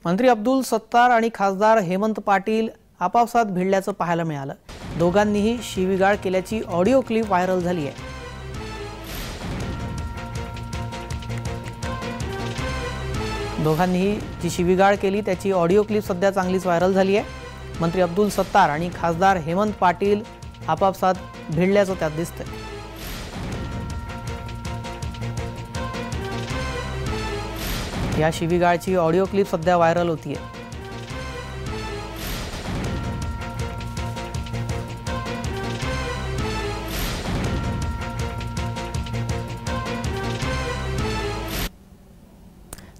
मंत्री अब्दुल सत्तार आणि खासदार हेमंत पाटील आपापसात भिडल्याचं पाहायला मिळालं। दोघांनीही शिवीगाळ केल्याची ऑडिओ क्लिप व्हायरल झाली आहे। दोघांनीही जी शिवीगाळ केली त्याची ऑडिओ क्लिप सध्या चांगलीच व्हायरल झाली आहे। मंत्री अब्दुल सत्तार आणि खासदार हेमंत पाटील आपापसात भिडल्याचं त्यात दिसतंय। या शिवीगाळची ऑडिओ क्लिप सध्या व्हायरल होतीये।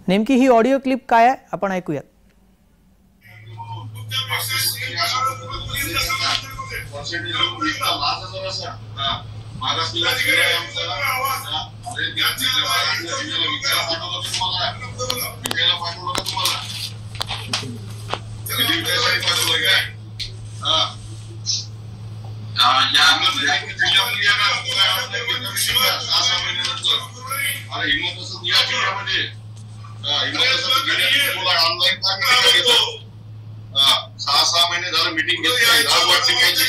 नेमकी ही ऑडिओ क्लिप काय आहे आपण ऐकूयात। सहा महिने झालं मीटिंग घेतली।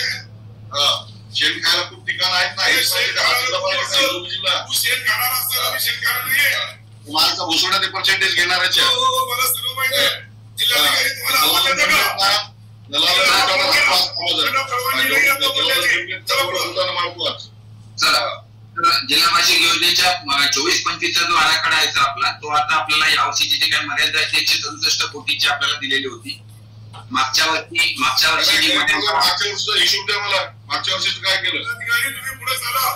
शेण खायला खूप ठिकाण आहेत ना, मालचा भुसवडा ते पर्सेंटेज घेणाऱ्याच्या जिल्हा भाषिक योजनेच्या 24-25चा जो आराखडा आहे आपला, तो आता आपल्याला यावर्षीची जी काही मर्यादा आहे 167 कोटीची आपल्याला दिलेली होती। मागच्या वर्षी हिशोब द्या मला, मागच्या वर्षीच काय केलं? तुम्ही पुढे चला,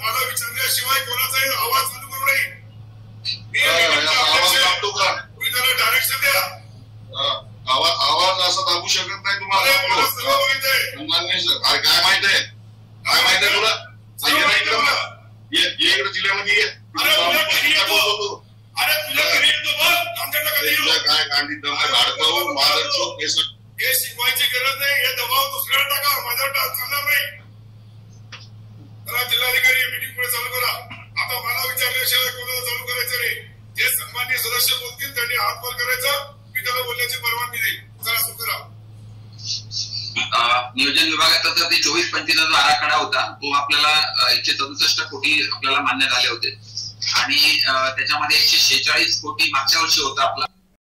मला विचारल्याशिवाय कोणाचाही आवाज चालू करू नये। आवाज दाबतो का? तुम्ही त्याला डायरेक्शन द्या। आवाज असं दाबू शकत नाही तुम्हाला। काय माहित आहे? काय माहित आहे तुला? इकडे जिल्ह्यामध्ये काय गांधी हे शिकवायची गरज नाही, हे दबाव दुसऱ्याला टाका, माझ्यावर चालणार नाही। जिल्हाधिकारी मीटिंग पुढे चालू करा। आता मला विचारल्याशिवाय कोणाला चालू करायचं नाही। जे सन्माननीय सदस्य बोलतील त्यांनी हात वर करायचा, मी त्याला बोलण्याची परवानगी देईल। चला सुरू करा। नियोजन विभागाचा तर ते 24-25चा जो आराखडा होता तो आपल्याला 167 कोटी आपल्याला मान्य झाले होते आणि त्याच्यामध्ये 146 कोटी मागच्या वर्षी होता आपला।